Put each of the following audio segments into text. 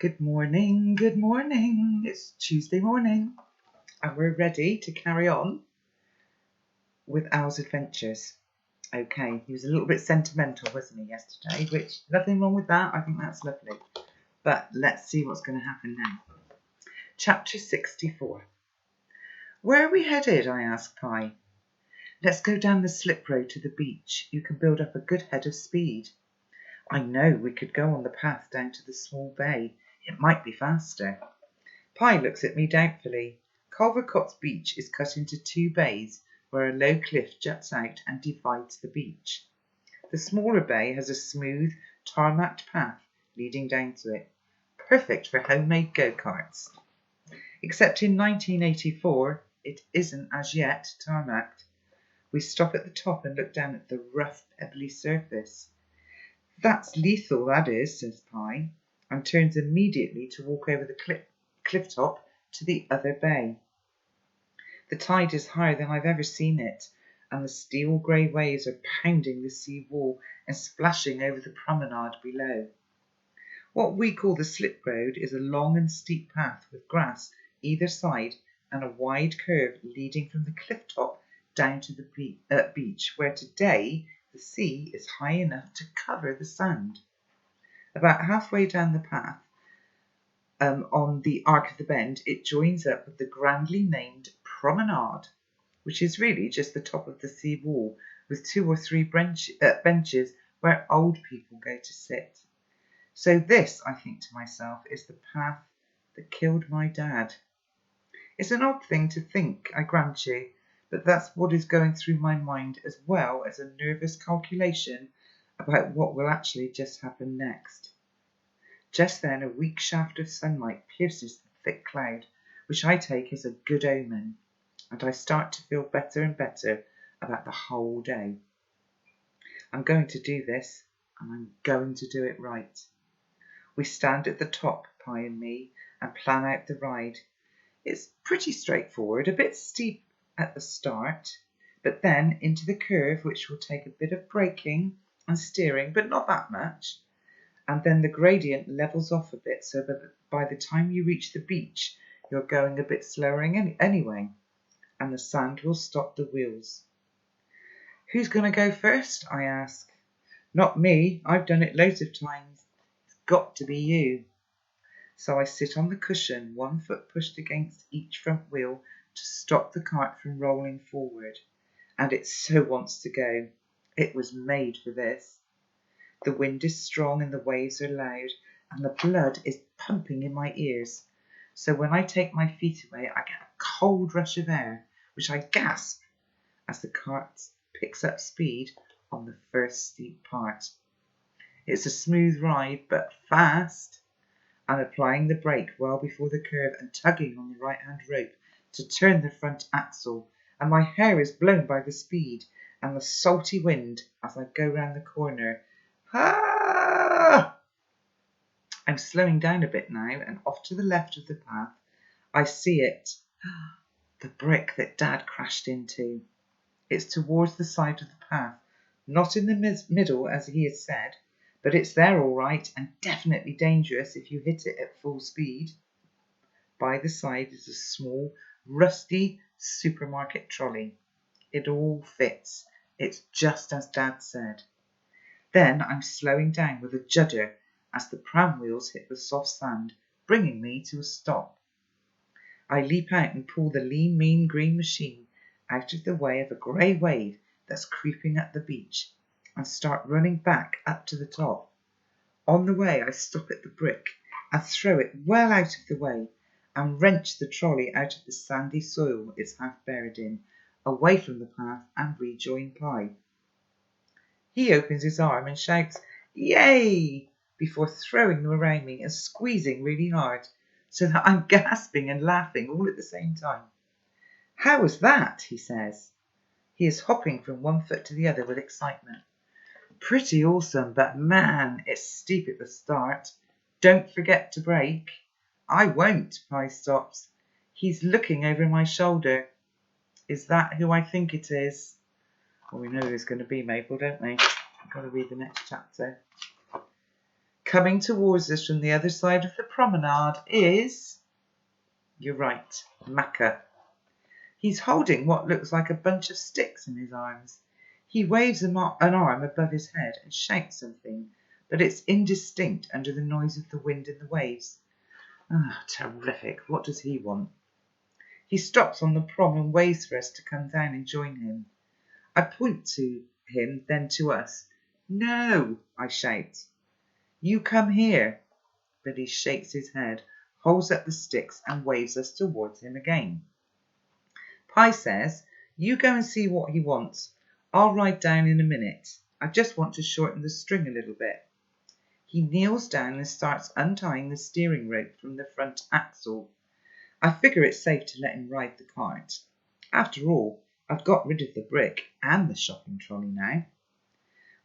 Good morning, good morning. It's Tuesday morning and we're ready to carry on with Al's adventures. Okay, he was a little bit sentimental, wasn't he, yesterday, which, nothing wrong with that. I think that's lovely. But let's see what's going to happen now. Chapter 64. Where are we headed? I asked Pie. Let's go down the slip road to the beach. You can build up a good head of speed. I know we could go on the path down to the small bay. It might be faster. Pie looks at me doubtfully. Culvercott's beach is cut into two bays where a low cliff juts out and divides the beach. The smaller bay has a smooth, tarmacked path leading down to it, perfect for homemade go-karts. Except in 1984, it isn't as yet tarmacked. We stop at the top and look down at the rough, pebbly surface. That's lethal, that is, says Pie, and turns immediately to walk over the cliff top to the other bay. The tide is higher than I've ever seen it, and the steel grey waves are pounding the sea wall and splashing over the promenade below. What we call the slip road is a long and steep path with grass either side and a wide curve leading from the cliff top down to the beach, where today the sea is high enough to cover the sand. About halfway down the path, on the arc of the bend, it joins up with the grandly named promenade, which is really just the top of the sea wall with 2 or 3 benches where old people go to sit. So this, I think to myself, is the path that killed my dad. It's an odd thing to think, I grant you, but that's what is going through my mind, as well as a nervous calculation about what will actually just happen next. Just then a weak shaft of sunlight pierces the thick cloud, which I take as a good omen, and I start to feel better and better about the whole day. I'm going to do this, and I'm going to do it right. We stand at the top, Pie and me, and plan out the ride. It's pretty straightforward, a bit steep at the start, but then into the curve, which will take a bit of braking and steering, but not that much. And then the gradient levels off a bit, so that by the time you reach the beach, you're going a bit slower anyway, and the sand will stop the wheels. Who's going to go first? I ask. Not me. I've done it loads of times. It's got to be you. So I sit on the cushion, one foot pushed against each front wheel to stop the cart from rolling forward. And it so wants to go. It was made for this. The wind is strong and the waves are loud, and the blood is pumping in my ears. So when I take my feet away, I get a cold rush of air, which I gasp as the cart picks up speed on the first steep part. It's a smooth ride, but fast. I'm applying the brake well before the curve and tugging on the right-hand rope to turn the front axle, and my hair is blown by the speed and the salty wind as I go round the corner. Ah! I'm slowing down a bit now, and off to the left of the path, I see it. The brick that Dad crashed into. It's towards the side of the path, not in the middle as he has said, but it's there all right and definitely dangerous if you hit it at full speed. By the side is a small, rusty supermarket trolley. It all fits. It's just as Dad said. Then I'm slowing down with a judder as the pram wheels hit the soft sand, bringing me to a stop. I leap out and pull the lean, mean green machine out of the way of a grey wave that's creeping up the beach and start running back up to the top. On the way, I stop at the brick and throw it well out of the way and wrench the trolley out of the sandy soil it's half buried in, away from the path, and rejoin Pie. He opens his arm and shouts, "Yay!" before throwing them around me and squeezing really hard, so that I'm gasping and laughing all at the same time. "How was that?" he says. He is hopping from one foot to the other with excitement. "Pretty awesome, but man, it's steep at the start. Don't forget to brake." "I won't." Pie stops. He's looking over my shoulder. "Is that who I think it is?" Well, we know who it's going to be, Mabel, don't we? I've got to read the next chapter. Coming towards us from the other side of the promenade is... You're right, Macca. He's holding what looks like a bunch of sticks in his arms. He waves an arm above his head and shouts something, but it's indistinct under the noise of the wind and the waves. Ah, terrific. What does he want? He stops on the prom and waves for us to come down and join him. I point to him, then to us. No, I shout. You come here. But he shakes his head, holds up the sticks and waves us towards him again. Pi says, you go and see what he wants. I'll ride down in a minute. I just want to shorten the string a little bit. He kneels down and starts untying the steering rope from the front axle. I figure it's safe to let him ride the cart. After all, I've got rid of the brick and the shopping trolley now.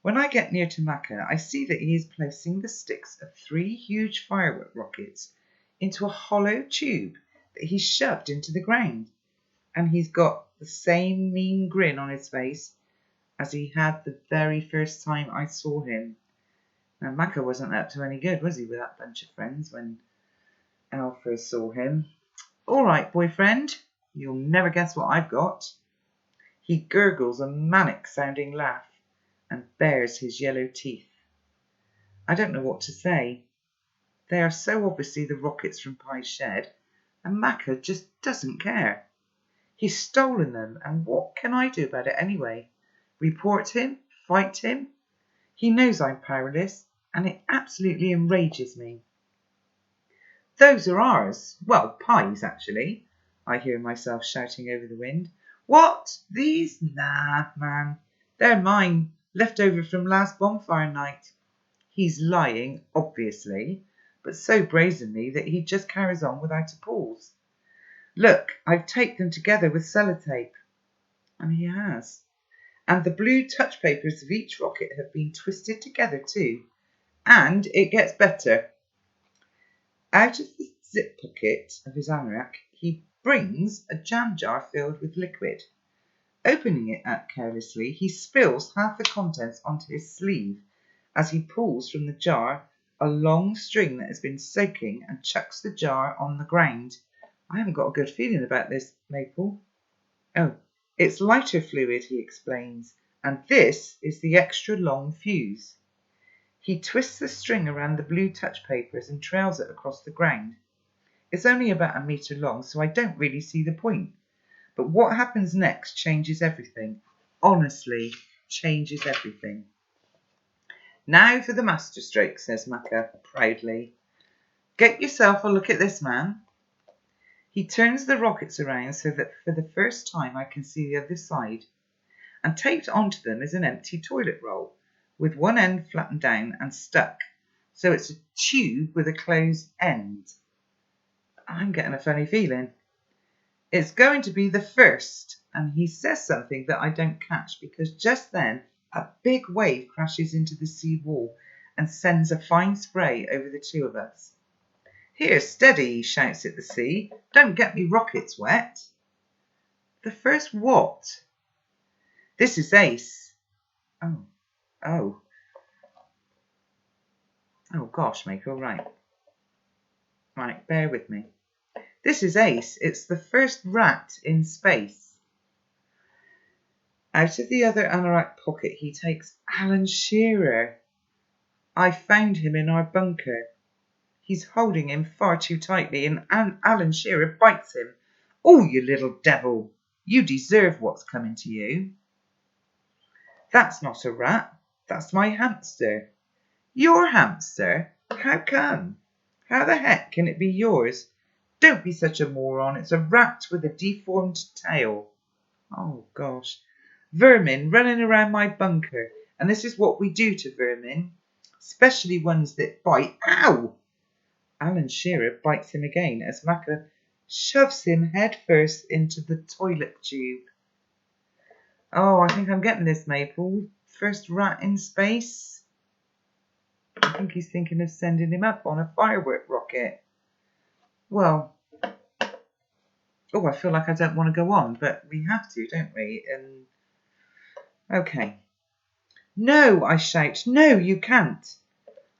When I get near to Macca, I see that he is placing the sticks of 3 huge firework rockets into a hollow tube that he's shoved into the ground. And he's got the same mean grin on his face as he had the very first time I saw him. Now, Macca wasn't up to any good, was he, with that bunch of friends when Al first saw him? All right, boyfriend, you'll never guess what I've got. He gurgles a manic-sounding laugh and bares his yellow teeth. I don't know what to say. They are so obviously the rockets from Pi's shed, and Macca just doesn't care. He's stolen them, and what can I do about it anyway? Report him? Fight him? He knows I'm powerless, and it absolutely enrages me. Those are ours. Well, Pi's, actually, I hear myself shouting over the wind. What? These? Nah, man. They're mine, left over from last bonfire night. He's lying, obviously, but so brazenly that he just carries on without a pause. Look, I've taped them together with sellotape. And he has. And the blue touch papers of each rocket have been twisted together too. And it gets better. Out of the zip pocket of his anorak, he brings a jam jar filled with liquid. Opening it up carelessly, he spills half the contents onto his sleeve as he pulls from the jar a long string that has been soaking and chucks the jar on the ground. I haven't got a good feeling about this, Maple. Oh, it's lighter fluid, he explains, and this is the extra long fuse. He twists the string around the blue touch papers and trails it across the ground. It's only about 1 metre long, so I don't really see the point. But what happens next changes everything. Honestly, changes everything. Now for the masterstroke, says Macca proudly. Get yourself a look at this, man. He turns the rockets around so that for the first time I can see the other side, and taped onto them is an empty toilet roll, with one end flattened down and stuck, so it's a tube with a closed end. I'm getting a funny feeling. It's going to be the first, and he says something that I don't catch, because just then a big wave crashes into the sea wall and sends a fine spray over the two of us. Here, steady, he shouts at the sea. Don't get me rockets wet. The first what? This is Ace. Oh gosh, Maker, all right. Right, bear with me. This is Ace. It's the first rat in space. Out of the other anorak pocket, he takes Alan Shearer. I found him in our bunker. He's holding him far too tightly, and Alan Shearer bites him. Oh, you little devil! You deserve what's coming to you. That's not a rat. That's my hamster. Your hamster? How come? How the heck can it be yours? Don't be such a moron. It's a rat with a deformed tail. Oh, gosh. Vermin running around my bunker. And this is what we do to vermin. Especially ones that bite. Ow! Alan Shearer bites him again as Macca shoves him headfirst into the toilet tube. Oh, I think I'm getting this, Maple. First rat in space. I think he's thinking of sending him up on a firework rocket. Well, I feel like I don't want to go on, but we have to, don't we? Okay. No, I shout. No, you can't.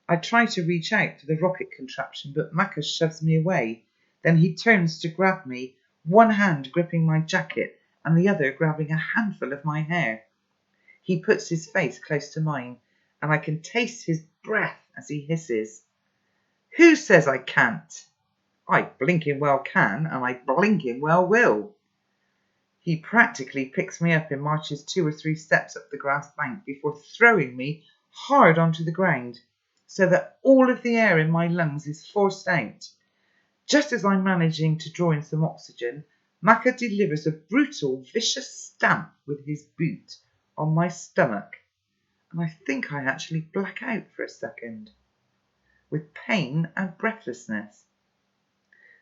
I try to reach out for the rocket contraption, but Macca shoves me away. Then he turns to grab me, one hand gripping my jacket and the other grabbing a handful of my hair. He puts his face close to mine, and I can taste his breath as he hisses. Who says I can't? I blinking well can, and I blinking well will. He practically picks me up and marches 2 or 3 steps up the grass bank before throwing me hard onto the ground, so that all of the air in my lungs is forced out. Just as I'm managing to draw in some oxygen, Macca delivers a brutal, vicious stamp with his boot on my stomach, and I think I actually black out for a second, with pain and breathlessness.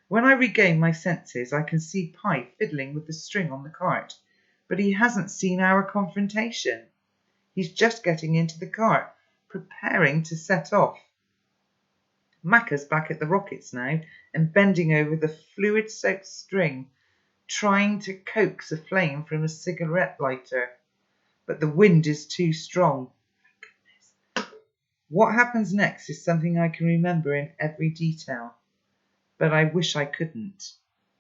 When I regain my senses, I can see Pi fiddling with the string on the cart, but he hasn't seen our confrontation. He's just getting into the cart, preparing to set off. Macca's back at the rockets now and bending over the fluid-soaked string, trying to coax a flame from a cigarette lighter. But the wind is too strong. What happens next is something I can remember in every detail, but I wish I couldn't.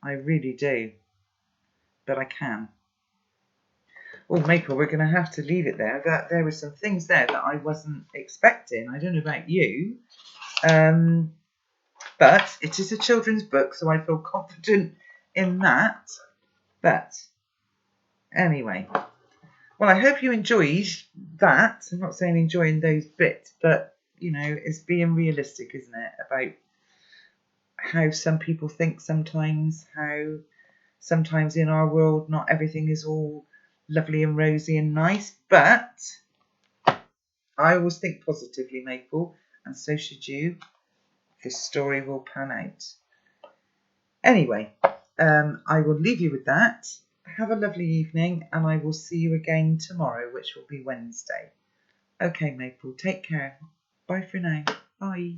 I really do. But I can. Oh, Maple, we're going to have to leave it there. There were some things there that I wasn't expecting. I don't know about you. But it is a children's book, so I feel confident in that. But anyway, well, I hope you enjoyed that. I'm not saying enjoying those bits, but, you know, it's being realistic, isn't it, about how some people think sometimes, how sometimes in our world not everything is all lovely and rosy and nice, but I always think positively, Maple, and so should you. This story will pan out. Anyway, I will leave you with that. Have a lovely evening, and I will see you again tomorrow, which will be Wednesday. Okay, Maple, take care. Bye for now. Bye.